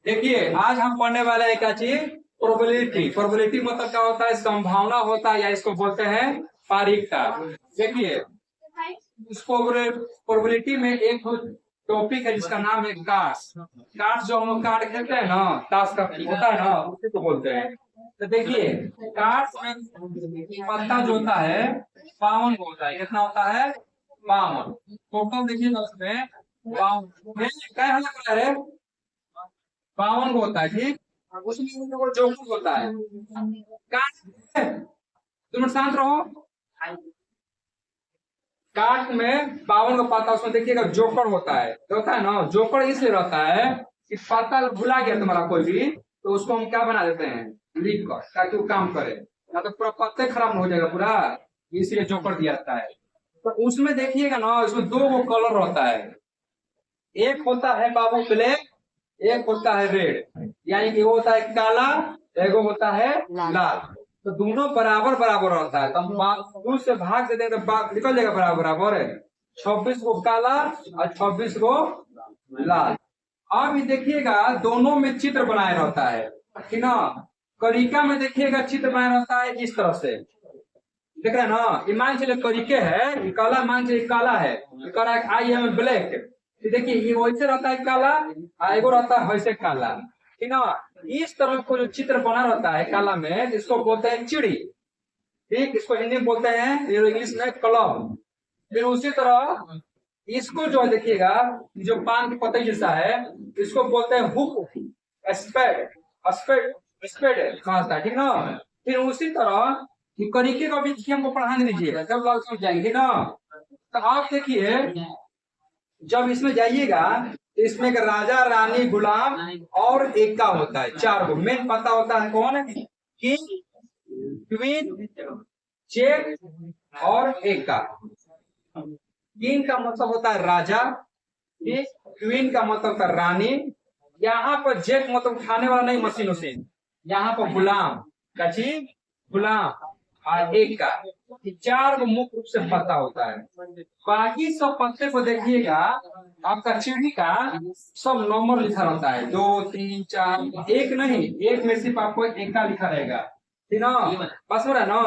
देखिए आज हम पढ़ने वाले एक चीज प्रोबेबिलिटी। प्रोबेबिलिटी मतलब क्या होता है? संभावना होता है या इसको बोलते हैं पारीखता। देखिए इस प्रोबेबिलिटी में एक टॉपिक है जिसका नाम है कार्ड्स। कार्ड्स जो हम लोग कार्ड खेलते हैं ना, ताश का होता है ना, उसी को बोलते हैं। तो देखिए कार्ड्स में पत्ता जो होता है 52 होता है। कितना होता है? 52। टोटल देखिए ना उसमें 52 क्या है? 52 को होता है, ठीक। उसमें जो होता है तुम शांत रहो। काट में 52 का पत्ता, उसमें देखिएगा जोकर होता है। तो होता है ना, जोकर इसलिए रहता है कि पत्ता भुला गया तुम्हारा कोई भी, तो उसको हम क्या बना देते हैं, लिख कर, ताकि वो काम करे। या तो पूरा पत्ते खराब हो जाएगा पूरा, इसलिए जोकर दिया जाता है। तो उसमें देखिएगा ना, उसमें दो वो कलर होता है। एक होता है बाबू ब्लैक, एक होता है रेड। यानी कि वो होता है काला, एक होता है लाल। तो दोनों बराबर बराबर होता है। तो हम दूर से भाग देते हैं तो निकल जाएगा बराबर बराबर है। 26 को काला और 26 को लाल। अब ये देखिएगा दोनों में चित्र बनाया रहता है, ठीक ना। करिका में देखिएगा चित्र बनाया रहता है इस तरह से, देख रहे हैं ना। ये मान चलिए करिके है, ये काला मान चलिए काला है, ये कह रहा है आई एम ब्लैक। देखिए ये वैसे रहता है काला, एगो रहता है वैसे काला, ठीक ना। इस तरह को जो चित्र बना रहता है काला में, इसको बोलते हैं चिड़ी, ठीक। इसको हिंदी में बोलते हैं, इंग्लिश में क्लब। फिर उसी तरह इसको जो देखिएगा, जो पान की पतई जैसा है, इसको बोलते हैं हुक, स्पेड, स्पेड, स्पेड कहता है, ठीक ना। फिर उसी तरह करिके का भी हमको पढ़ाने दीजिएगा, जब लोग समझ जाएंगे ना। तो आप देखिए जब इसमें जाइएगा तो इसमें एक राजा, रानी, गुलाम और एका होता है। चार को मेन पता होता है, कौन है? किंग, क्वीन, चेक और एका। किंग का मतलब होता है राजा, ठीक। क्वीन का मतलब होता है रानी। यहाँ पर जेक मतलब उठाने वाला नहीं, मशीन उशीन। यहाँ पर गुलाम का चीज, गुलाम और एक का, चार को मुख्य रूप से पता होता है। बाकी सब पत्ते को देखिएगा, आपका चिड़ी का सब नंबर लिखा रहता है, 2 3 4। एक नहीं, एक में सिर्फ आपको एक का लिखा रहेगा, ठीक ना। बस हो रहा है ना।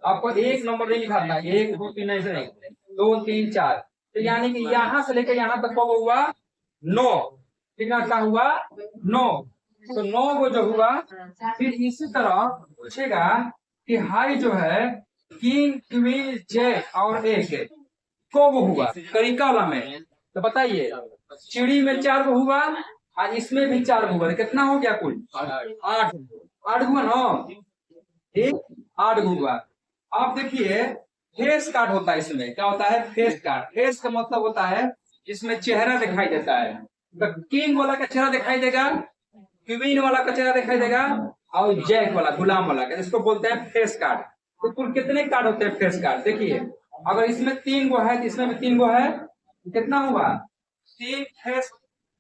आपको एक नंबर नहीं लिखा था, 1 2 3 ऐसे नहीं, 2 3 4। तो यानी कि यहाँ से लेकर यहाँ तक कब हुआ? 9, ठीक ना। क्या हुआ? 9। तो 9 को जो हुआ, फिर इसी तरह पूछेगा कि हाई जो है किंग, क्वीन, जैक और एक को वो हुआ करिकाला में। तो बताइए चिड़ी में 4 को हुआ और इसमें भी 4 को हुआ, तो कितना हो गया कुल? 8। 8 हुआ ना, ठीक। 8 हुआ। आप देखिए फेस कार्ड होता है इसमें, क्या होता है? Face card. फेस का मतलब होता है इसमें चेहरा दिखाई देता है। तो किंग वाला का चेहरा दिखाई देगा, क्वीन वाला का चेहरा दिखाई देगा और जैक वाला, गुलाम वाला का, इसको बोलते हैं फेस कार्ड। तो कुल कितने कार्ड होते हैं फेस कार्ड? देखिए अगर इसमें 3 गो है तो इसमें भी 3 गो है, कितना हुआ? 3 फेस,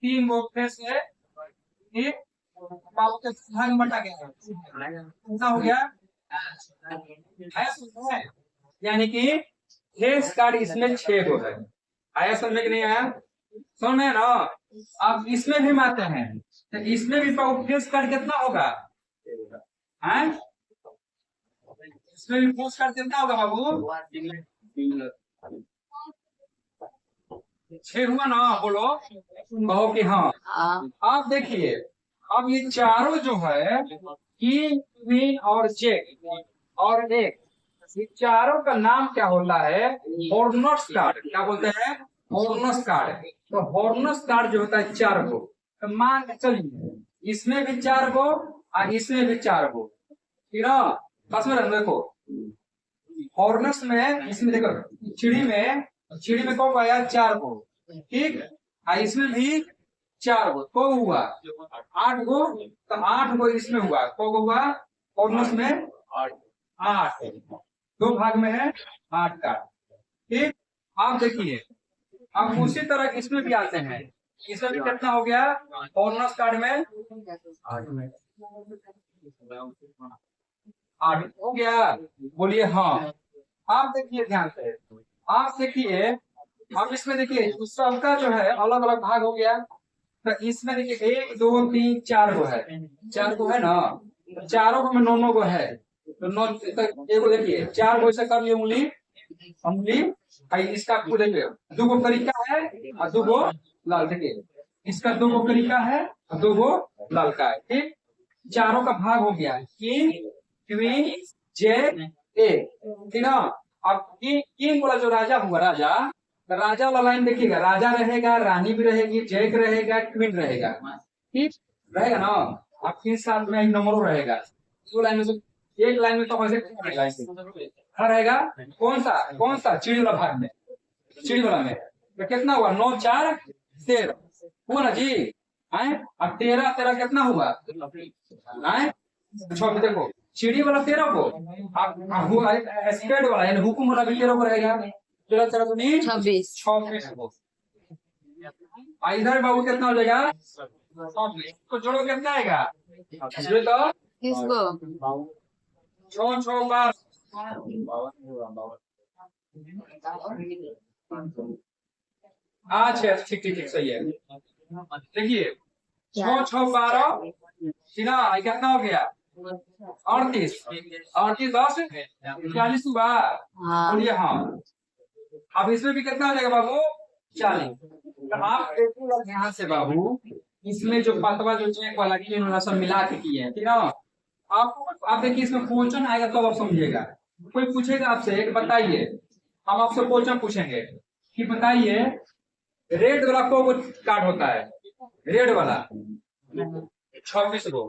3 गो फेस है, ठीक। बाबू के भाग बटा गया, कितना हो गया? है? यानी कि फेस कार्ड इसमें 6 गो है। आया समझ में कि नहीं आया? समझ में ना। अब इसमें भी मारते हैं, तो इसमें भी फेस कार्ड कितना होगा? हैं? इसमें भी फेस कार्ड कितना होगा बाबू? 6 हुआ ना, बोलो, कहो कि हाँ। आप देखिए अब ये चारों जो है किंग, क्वीन और जैक और एक, ये चारों का नाम क्या होता है? Horns card. क्या बोलते हैं? Horns card. तो हॉर्नस कार्ड जो होता है 4 गो। तो मान के चलिए इसमें भी 4 गो और इसमें भी 4 गो, ठीक ना। बस में देखो हॉर्नस में, इसमें देखो चिड़ी में कौन आया? 4 गो, ठीक। और इसमें भी 4 गो, तो हुआ 8 गो। तो 8 गो इसमें हुआ, को हुआ हॉर्नस में? 8। 2 भाग में है 8 का, ठीक। आप देखिए अब उसी तरह इसमें भी आते हैं। इसमें भी कितना हो गया बोनस कार्ड में? 8 हो गया, बोलिए हाँ। आप देखिए ध्यान से, आप देखिए अब इसमें देखिए सबका जो है अलग अलग भाग हो गया, तो इसमें देखिए 1 2 3 4 गो है, 4 गो है ना, तो चारों को में 9 गो है, तो 9 तो एगो देखिए 4 गो से कर लिए उंगली उंगली, और इसका आपको देखिए 2 गो तरीका है और 2 गो लाल, देखिए इसका 2 गो तरीका है और 2 गो लाल का है, ठीक। चारों का भाग हो गया किंग क्वीन जेड ए, ठीक ना। अब किंग वाला जो राजा हुआ राजा, तो राजा वाला लाइन देखिएगा, राजा रहेगा, रानी भी रहेगी, जैक रहेगा, क्वीन रहेगा, ठीक रहेगा ना। आपके साथ में एक नंबर रहेगा, दो लाइन में से एक लाइन में तो ऐसे खड़ा रहेगा। कौन सा चिड़ी वाला भाग में, चिड़ी वाला में तो कितना हुआ 9 4 13 हुआ ना जी, आए अब 13 13 कितना हुआ आए 6, देखो चिड़ी वाला 13 को, आप स्पेड वाला यानी हुकुम वाला भी 13 को रहेगा, 13 13 तो नहीं 26 को। इधर बाबू कितना हो जाएगा 26 को, जोड़ो कितना आएगा, ये तो किसको 6 6 12 अच्छा ठीक ठीक ठीक सही है। देखिए 6 6 12 सीधा कितना हो गया 38 38 10 40 हुआ, बोलिए हाँ। अब इसमें भी कितना हो जाएगा बाबू 40। तो आप देखिएगा ध्यान से बाबू, इसमें जो पतवा जो चेक वाला की उन्होंने सब मिला के किए हैं, ठीक है। आप देखिए इसमें क्वेश्चन आएगा तो आप समझिएगा। कोई पूछेगा आपसे एक बताइए, हम आपसे क्वेश्चन पूछेंगे कि बताइए रेड वाला को कार्ड होता है, रेड वाला 26 गो,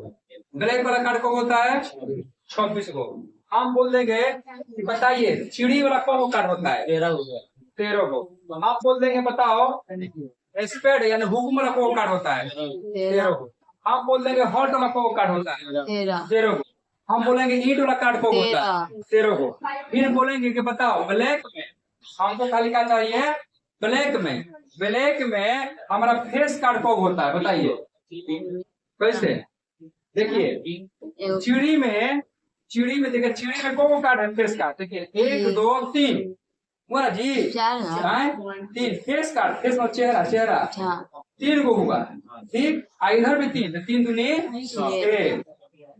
ब्लैक वाला कार्ड को होता है 26 गो। हम बोल देंगे कि बताइए चिड़ी वाला को कार्ड होता है 13 गो। आप बोल देंगे बताओ स्पेड यानी हुकुम वाला को कार्ड होता है 13 गो। आप बोल देंगे हॉट वाला को कार्ड होता है 13 गो। हम बोलेंगे ईट वाला कार्ड को होता है 13 गो। फिर बोलेंगे कि बताओ ब्लैक में, हमको खाली क्या चाहिए ब्लैक में हमारा फेस कार्ड को होता है, बताइए कैसे। देखिए चिड़ी में देखिए चिड़ी में को कार्ड है फेस कार्ड, देखिए 1 2 3 हुआ जी, 3 फेस कार्ड, फेस और चेहरा 3 गो हुआ, ठीक। इधर भी 3 दूनी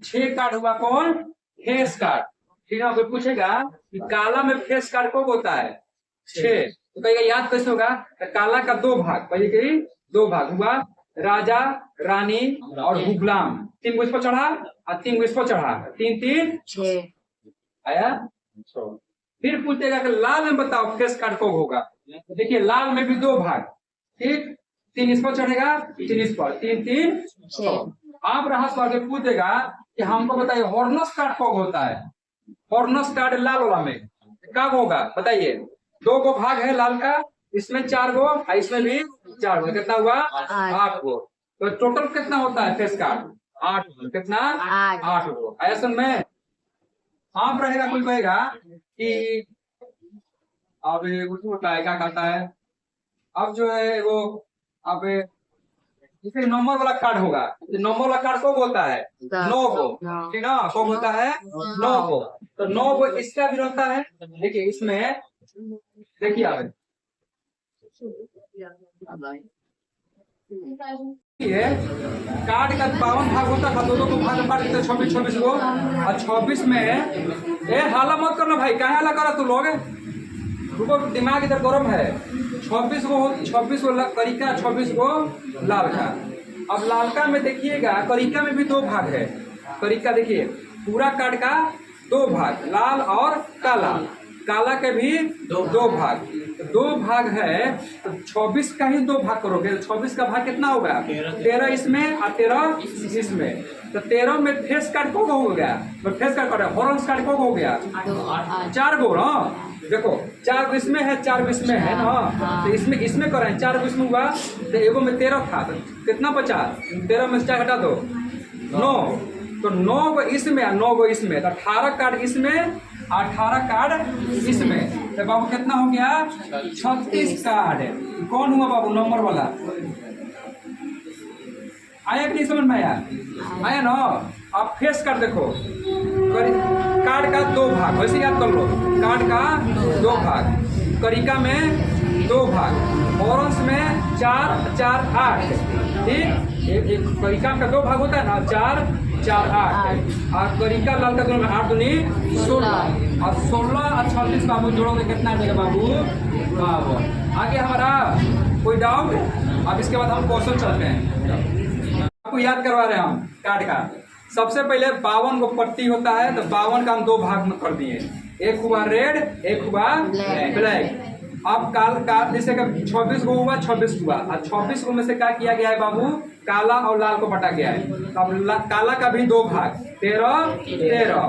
6 कार्ड हुआ, कौन फेस कार्ड, ठीक है। कोई पूछेगा कि काला में फेस कार्ड को होता है 6, तो कहेगा याद कैसे होगा, तो काला का 2 भाग, पहले कही 2 भाग हुआ, राजा रानी और गुलाम, 3 गो इस पर चढ़ा और 3 गो इस पर चढ़ा, 3 3 6 आया। फिर पूछेगा कि लाल में बताओ फेस कार्ड को होगा, देखिए लाल में भी 2 भाग, ठीक, 3 इस पर चढ़ेगा 3 इस पर, 3 3 6। आप रहस्य करके पूछेगा कि हमको बताइए हॉर्नस कार्ड को होता है, हॉर्नस कार्ड लाल वाला में कब होगा बताइए। 2 गो भाग है लाल का, इसमें 4 गो और इसमें भी 4 गो, कितना हुआ 8 गो। तो टोटल कितना होता है फेस कार्ड 8 गो, कितना 8 गो। ऐसा में आप रहेगा, कोई कहेगा कि अब कुछ होता है क्या कहता है, अब जो है वो अब जैसे नंबर वाला कार्ड होगा, नंबर वाला कार्ड कब होता है 9 गो, ठीक ना, कब होता है 9 गो। तो 9 गो इसका भी रहता है, देखिए इसमें देखिए आप कार्ड का 52 भाग होता था, 2 भाग काट देते 26 गो, और 26 में हाला मत करना भाई, कहाँ हाला करा तू लोग, रुको दिमाग इधर गर्म है। 26 गो करिका, 26 गो लाल का। अब लालका में देखिएगा करिका में भी 2 भाग है, करिका देखिए पूरा कार्ड का 2 भाग, लाल और काला के भी 2 भाग, 2 भाग है। तो 26 का ही 2 भाग करोगे, 26 का भाग कितना होगा 13 इसमें और 13 इसमें, तो 13 में फेस कार्ड को हो गया, तो फेस कार्ड हॉर्नस कार्ड को हो गया 4 गो ना, देखो 4 गो इसमें है 4 गो इसमें है ना, तो इसमें करें 4 गो इसमें हुआ, तो एगो में 13 था, तो कितना बचा 13 में से 4 घटा दो 9, तो 9 गो इसमें 9 गो इसमें, तो 18 कार्ड इसमें 18 कार्ड इसमें, तो बाबू कितना हो गया 36 कार्ड। कौन हुआ बाबू नंबर वाला, आया कि नहीं समझ में आया ना। आप फेस कार्ड देखो, कार्ड का 2 भाग, वैसे याद कर लो, कार्ड का 2 भाग, करिका में 2 भाग, ऑरेंज में 4 4 8, ठीक। एक करिका का 2 भाग होता है ना, 4 4 8 और करिका लाल का दोनों 8 दूनी 16 और 16 और 36 बाबू जोड़ोगे कितना देगा बाबू? 52। आगे हमारा कोई डाउट? अब इसके बाद हम क्वेश्चन चलते हैं, आपको याद करवा रहे हैं हम कार्ड का। सबसे पहले 52 को पट्टी होता है, तो 52 का हम 2 भाग में कर दिए, एक हुआ रेड, एक हुआ ब्लैक। अब काल जैसे 26 को हुआ, 26 हुआ और 26 को में से क्या किया गया है बाबू? काला और लाल को बटा गया है। अब काला का भी 2 भाग, 13 13।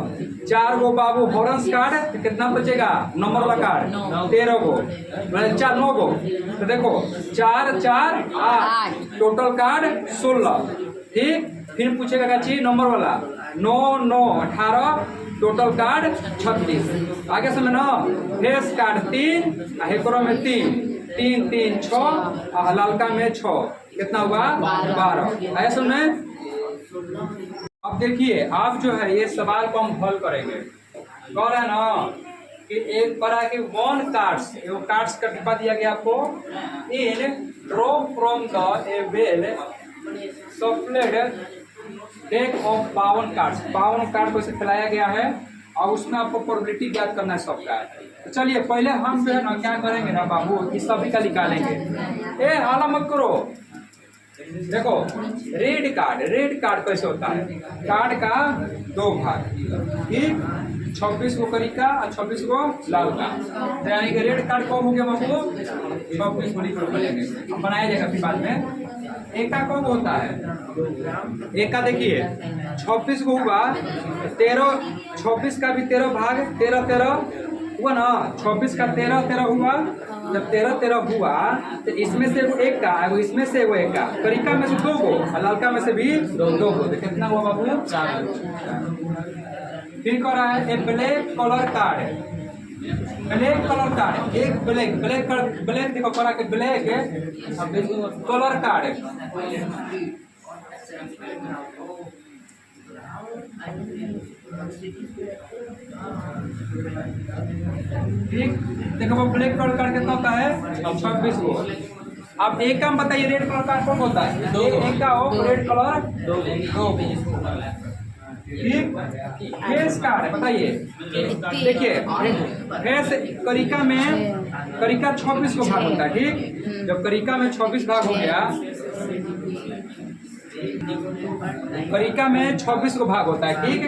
4 गो बाबू हॉर्स कार्ड, तो कितना बचेगा? नंबर वाला कार्ड 13 गो, 4 9 गो। तो देखो 4 4 8 टोटल कार्ड 16, ठीक। फिर पूछेगा क्या चीज? नंबर वाला 9 9 18 टोटल कार्ड 36। आगे समय ना फेस कार्ड 3, हेकरो में 3 3 3 6 और लालका में 6, कितना हुआ? 12। आया सुन में। अब देखिए आप जो है ये सवाल को हम हल करेंगे। कह रहे हैं ना कि एक तरह के 1 कार्ड्स, वो कार्ड्स का डिब्बा दिया गया आपको, in draw from the a well shuffled deck of 52 cards. 52 card को इसे खिलाया गया है और उसमें आपको प्रोबेबिलिटी ज्ञात करना है सबका। तो चलिए पहले हम जो है ना क्या करेंगे ना बाबू, इस सभी का निकालेंगे। ए हाला मत करो। देखो रेड कार्ड कैसे होता है? कार्ड का 2 भाग, ठीक। 26 को करिका और 26 को लाल का, तो यानी कि रेड कार्ड कब हो गया बाबू? 26 को निकल हम बनाया जाएगा फिर बाद में। एका कब होता है? एका देखिए 26 को हुआ 13, 26 का भी 13 भाग, 13 13 हुआ ना, 26 का 13 13 हुआ। जब 13 13 हुआ तो इसमें से वो एक का, इसमें से वो एक का, करिका में से 2 गो और लालका में से भी 2 गो, तो कितना हुआ बाबू? 4। फिर कह रहा है a black colour card, black colour card, एक ब्लैक देखो करा के ब्लैक कलर कार्ड, ठीक। देखो वो ब्लैक कलर कार्ड कितना होता है? 26 को। अब एक काम बताइए रेड कलर कार्ड कौन होता है? एक का हो रेड कलर 2, ठीक। फेस कार्ड बताइए। देखिए फेस करिका में, करिका 26 को भाग होता है, ठीक। जब करिका में 26 भाग हो गया, करिका में 26 को भाग होता है, ठीक।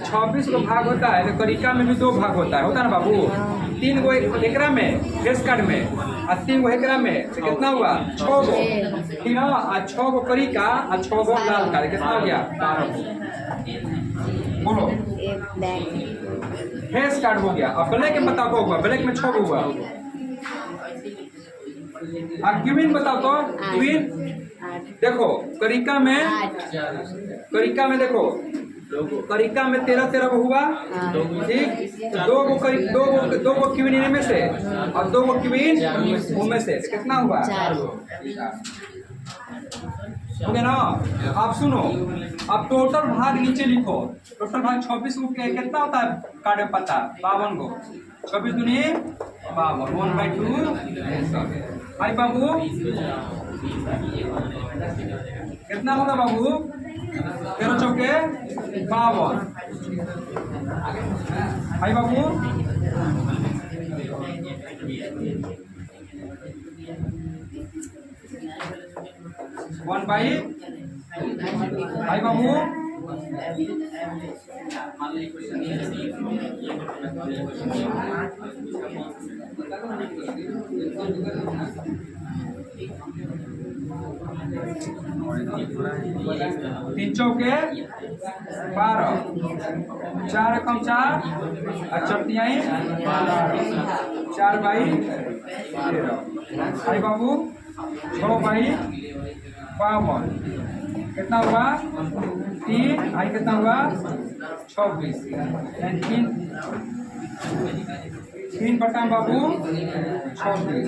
26 को भाग होता है तो करिका में भी 2 भाग होता है ना बाबू? 3 गो एकरा में फेस कार्ड में और 3 गो एकरा में, तो कितना हुआ? 6 गो, ठीक है। और 6 गो करिका और 6 गो लाल कार्ड, कितना हो गया? 12 गो। बोलो फेस कार्ड हो गया। अब ब्लैक में बताओ को हुआ? ब्लैक में 6 गो हुआ। अब क्वीन बताओ तो? क्वीन देखो करिका में देखो करिका में 13 13 को हुआ, ठीक। 2 गो क्वीन इनमें से और 2 गो क्वीन उनमें से, कितना हुआ? 4 गो हो गया ना। आप सुनो, अब टोटल भाग नीचे लिखो। टोटल भाग 26 को कितना होता है कार्ड में पता? 52 को। 26 दूनी 52, 1/2 भाई बाबू कितना होगा बाबू? 13 चौके 52 भाई बाबू। वन बाई भाई बाबू 3 चौके 12, 4 कम 4 और 4 बाई 13 भाई बाबू 6 बाई 52, कितना हुआ? 3 भाई कितना हुआ? 26, 3 बटा बाबू 26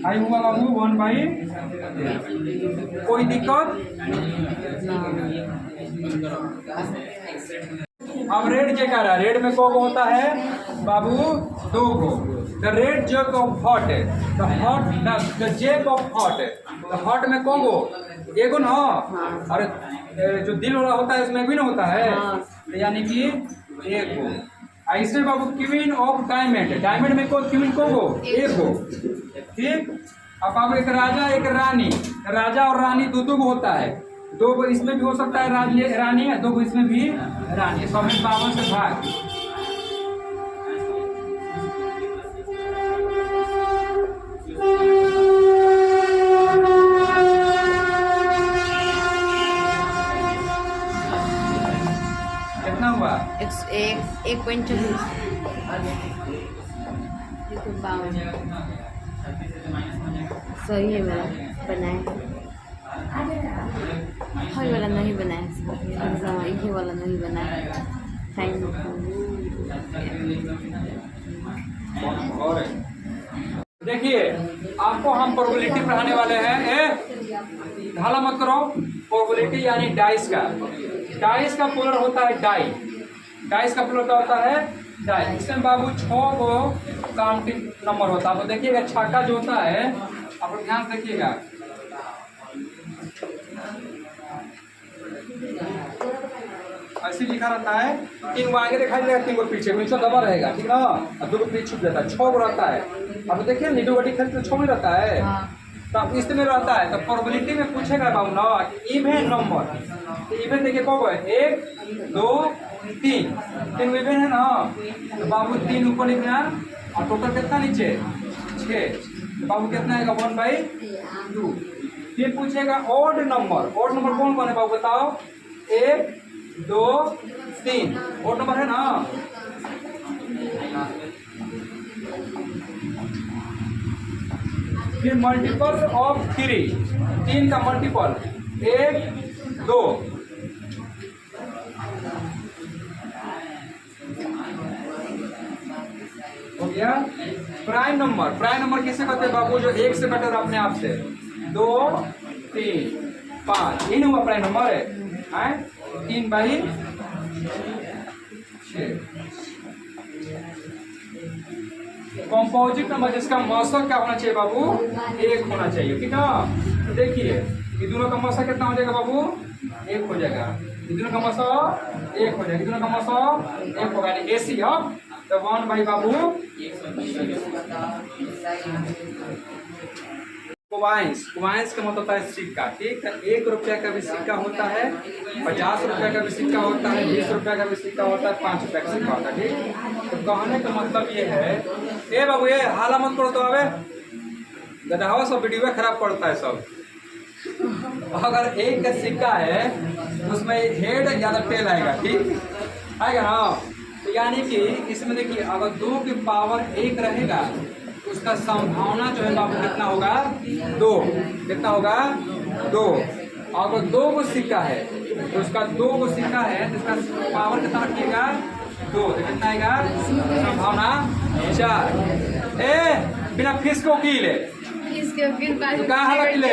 भाई हुआ बाबू 1/13। कोई दिक्कत? अब रेड जे कह रहा है, रेड में को होता है बाबू? 2 go. The red jack of heart, the jack of heart, the heart में को गो? एगो ना। हाँ। और जो दिल वाला होता है उसमें भी ना होता है। हाँ। तो यानी कि एगो। ऐसे बाबू क्वीन ऑफ डायमंड, डायमंड में को क्वीन को हो एगो। ठीक। अब बाबू एक राजा एक रानी, राजा और रानी दो दो को होता है, दो को इसमें भी हो सकता है रानी है, दो को इसमें भी रानी। 152 से भाग। कितना हुआ? 1.24 सही है मेरा बनाया। ये वाला नहीं बनाया, ये वाला नहीं बनाया। थैंक और देखिए आपको हम प्रोबेबिलिटी पढ़ाने वाले हैं। ढाला मत करो। प्रोबेबिलिटी यानी डाइस का, डाइस का पोलर होता है डाई, डाइस का पोलर क्या होता है डाई। इसमें बाबू 6 को काउंटिंग नंबर होता है। तो देखिएगा छक्का जो होता है आप लोग ध्यान से देखिएगा, ऐसे लिखा रहता है, 3 को आगे दिखाई देगा, 3 को पीछे, नीचे दबा रहेगा, ठीक ना, और 2 को पीछे छुप जाता है, 6 को रहता है। अब देखिए नीडो बटी खेल तो 6 में रहता है। तो अब इसमें रहता है तो प्रोबेबिलिटी में पूछेगा बाबू ना इवेन नंबर। तो इवेन देखिए कब है 1 2 3, 3 इवेन है ना। तो बाबू 3 ऊपर लिखना और टोटल कितना नीचे 6। तो बाबू कितना आएगा 1/2। फिर पूछेगा ऑड नंबर, ऑड नंबर कौन कौन है बाबू बताओ? 1 2 3 ऑड नंबर है ना। फिर मल्टीपल ऑफ 3, 3 का मल्टीपल 1 2। हो गया। प्राइम नंबर, प्राइम नंबर किसे कहते हैं बाबू? जो 1 से कटे अपने आप से, 2 3 5, इन हुआ प्राइम नंबर है 3/6। कॉम्पोजिट नंबर जिसका मौसम क्या होना चाहिए बाबू? 1 होना चाहिए, ठीक है। तो देखिए ये दोनों का मौसम कितना हो जाएगा बाबू? 1 हो जाएगा। ये दोनों का मौसम 1 हो जाएगा, दोनों का मौसम 1 होगा। एसी अब तो 1 बाबू कुवाइंस, कुवाइंस का मतलब होता है सिक्का, ठीक है। 1 रुपया का भी सिक्का होता है, 50 रुपया का भी सिक्का होता है, 20 रुपया का भी सिक्का होता है, 5 रुपया का सिक्का होता है, ठीक। तो कहने का मतलब ये है, ए बाबू ये हाला मत करो तो अबे गधा सब वीडियो खराब पड़ता है सब। अगर 1 का सिक्का है उसमें हेड या तो टेल आएगा, ठीक आएगा ना। तो यानी कि इसमें देखिए अगर 2 की पावर 1 रहेगा उसका संभावना जो है बाबू कितना होगा? 2। कितना होगा? 2। अगर 2 को सिक्का है तो उसका 2 को सिक्का है तो उसका पावर कितना रखिएगा? 2। तो कितना आएगा संभावना? 4। ए बिना फीस को वकील है, कहाँ वकील है?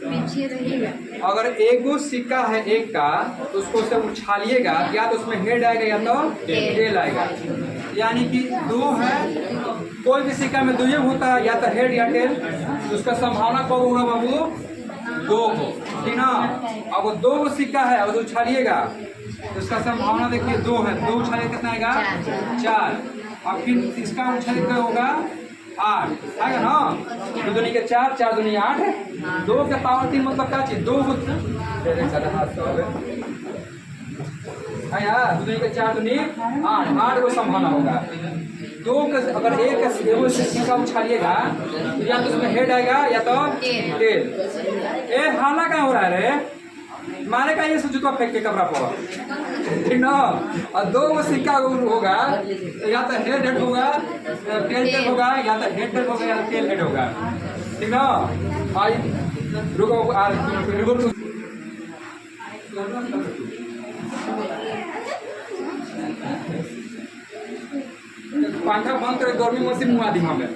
पीछे रहिएगा। अगर 1 सिक्का है 1 का तो उसको से उछालिएगा, या तो उसमें हेड आएगा या तो टेल आएगा। यानी कि 2 है, कोई भी सिक्का में 2 होता है, या तो हेड या टेल। तो उसका संभावना कब होगा बाबू? 2 को, ठीक ना। अगर 2 सिक्का है अगर उछालिएगा तो उसका संभावना देखिए 2 है, 2 उछालिए कितना आएगा? 4। और फिर इसका उछालिए क्या होगा? 8 आएगा ना। 2 दूनी के 4, 4 दूनी 8, 2 के पावर 3 मतलब क्या चीज? 2 को 2 दूनी के 4 दूनी 8, 8 को संभावना होगा। 2 का अगर 1 सिक्का उछालिएगा तो या तो उसमें हेड आएगा या तो टेल। ए हाला क्या हो रहा है रे? मारे का ये जुत्ता फेंक के कपड़ा पर, ठीक ना। और 2 सिक्का होगा तो या तो हेड होगा, टेल होगा, या तो हेड होगा या टेल हेड होगा, ठीक ना। रुको रुको पंखा बंद करे, गर्मी मशीन मुआ दी हमें।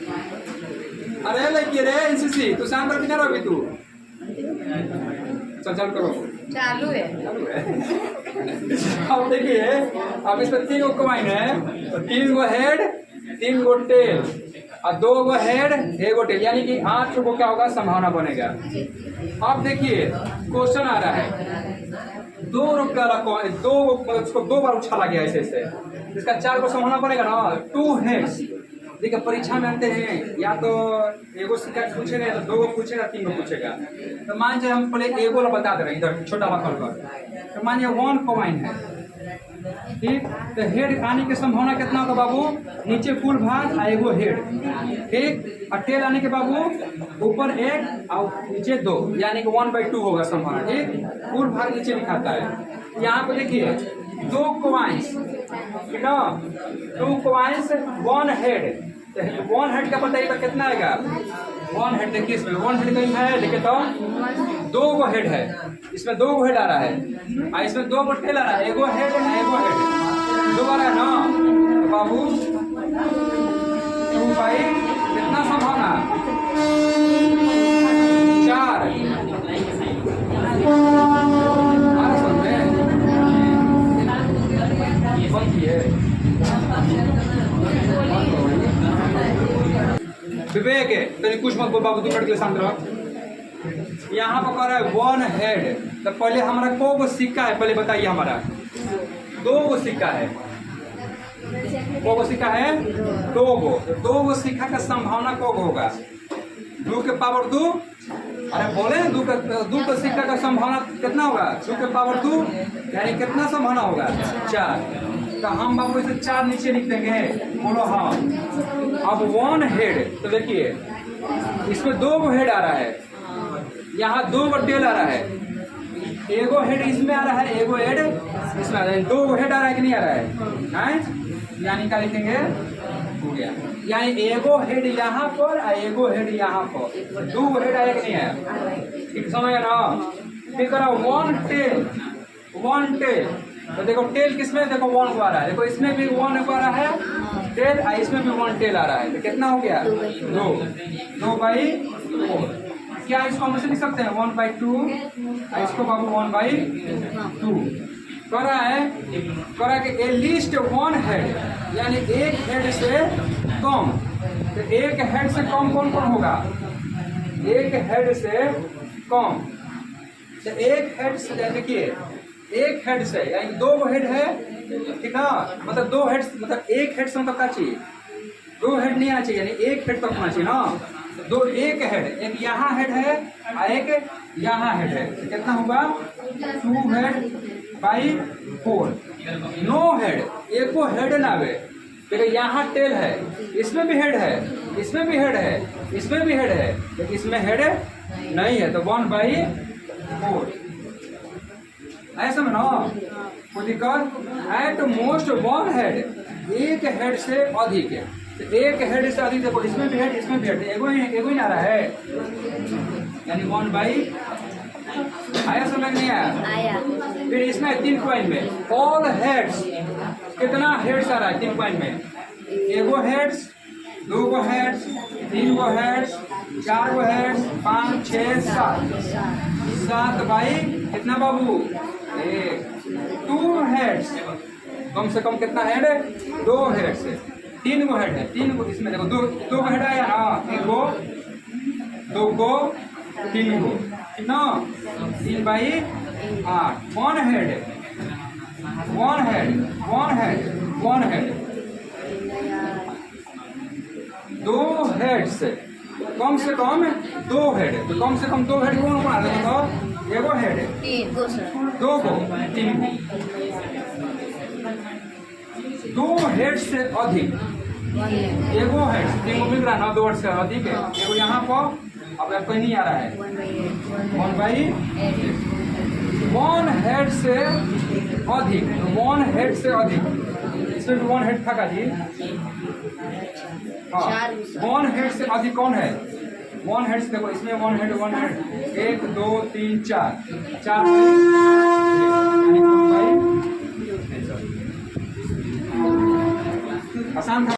अरे लड़की रे एनसीसी तू शाम पर कितना रहोगी तू? चल करो, चालू है। अब देखिए अब इसमें 3 को कमाइन है, 3 को हेड 3 को टेल, और 2 गो हेड 1 गो टेल, यानी कि 8 को क्या होगा संभावना बनेगा। अब देखिए क्वेश्चन आ रहा है 2 रुपये वाला कॉइन, 2 उसको 2 बार उछाला गया ऐसे ऐसे, इसका 4 को संभावना बनेगा ना। 2 हेड्स, देखिए परीक्षा में आते हैं या तो एगो सिक्का पूछेगा या तो 2 गो पूछेगा 3 गो पूछेगा। तो मान लीजिए हम पहले एगो वाला बता दे रहे हैं, इधर छोटा वाला पर, तो मान लीजिए 1 कॉइन है, ठीक। तो हेड आने की संभावना कितना होगा बाबू, नीचे कुल भाग और एगो हेड, ठीक। और टेल आने के बाबू ऊपर 1 और नीचे 2, यानी कि 1/2 होगा संभावना, ठीक। कुल भाग नीचे लिखाता है। यहाँ पे देखिए 2 कॉइन्स, ठीक है, 2 कॉइन्स 1 हेड, 1 हेड का पता है कितना आएगा। 1 हेड देखिए, इसमें 1 हेड कहीं है, देखिए तो 2 गो हेड है, इसमें 2 गो हेड आ रहा है और इसमें 2 गो टेल आ रहा है। एगो हेड है, एगो हेड, 2 आ रहा है ना। तो बाबू 2 बाई कितना संभावना, 4। विवेक है तो कुछ मत बोल बाबू, 2 मिनट के लिए शांत रहो। यहाँ पर कह रहा है 1 हेड, तो पहले हमारा को गो सिक्का है, पहले बताइए हमारा 2 गो सिक्का है, को गो सिक्का है 2 गो, 2 गो सिक्का का संभावना को गो होगा, 2 के पावर 2। अरे बोले 2 का सिक्का का संभावना कितना होगा, 2 के पावर 2, यानी कितना संभावना होगा 4। तो हम बाबू इसे 4 नीचे लिख देंगे, बोलो हाँ। अब 1 हेड, तो देखिए इसमें 2 गो हेड आ रहा है, यहाँ 2 गो टेल आ रहा है, एगो हेड इसमें आ रहा है, एगो हेड इसमें आ रहा है, 2 गो हेड आ रहा है कि नहीं आ रहा है, यानी क्या लिखेंगे, हो गया, यानी एगो हेड यहाँ पर और एगो हेड यहाँ पर, 2 गो हेड आया कि नहीं आया, ठीक समझ ना। फिर करा 1 टेल, 1 टेल, तो देखो टेल किसमें, देखो 1 को आ रहा है, देखो इसमें भी 1 को आ रहा है टेल और इसमें भी 1 टेल आ रहा है, तो कितना हो गया 2/4। क्या इसको हम ऐसे लिख सकते हैं 1/2, और इसको बाबू 1/2 करा है कि ए लिस्ट 1 हेड, यानी एक हेड से कम, तो एक हेड से कम कौन कौन होगा, एक हेड से कम, तो एक हेड से देखिए, एक हेड से यानी 2 गो हेड है, ठीक है, मतलब 2 हेड, मतलब एक हेड से मतलब क्या चाहिए, 2 हेड नहीं आना चाहिए, यानी एक हेड तक होना चाहिए ना। 2 एक हेड, एक यहाँ हेड है और एक यहाँ हेड है, तो कितना होगा 2 हेड/4। 9 हेड, एक को हेड ना आवे, देखिए यहाँ टेल है, इसमें भी हेड है, इसमें भी हेड है, इसमें भी हेड है, लेकिन इसमें हेड नहीं है, तो 1/4 ऐसा में ना कोई दिक्कत। एट मोस्ट 1 हेड, एक हेड से अधिक है, तो एक हेड से अधिक, देखो इसमें भी हेड, इसमें भी हेड, एगो ही आ रहा है, यानी 1/, आया समझ नहीं आया। फिर इसमें 3 कॉइन में ऑल हेड्स, कितना हेड्स आ रहा है 3 कॉइन में, एगो heads, 2 go heads, 3 go heads, 4 go heads, 5 6 7 by कितना बाबू 2 हेड्स, कम से कम कितना हेड है 2 हेड से, 3 गो हेड है, 3 गो, इसमें देखो 2 गो हेड आया ना, 1 गो 2 गो 3 गो ना, 3/8, 1 head, 1 head, 1 head, 1 head, 2 head से कम 2 हेड, तो कम से कम 2 हेड कौन कौन आता है, तो एगो हेड, 2 गो 3 गो, 2 हेड से अधिक, एगो हेड 3 गो मिल रहा है ना, 2 हेड से अधिक है, एगो यहाँ पर अब कोई नहीं आ रहा है 1/8, 1 हेड से अधिक, 1 हेड से अधिक, इसमें भी 1 हेड था का जी, हाँ 1 हेड से अधिक कौन है, 1 हेड से देखो इसमें 1 हेड 1 2 3 4 आसान था।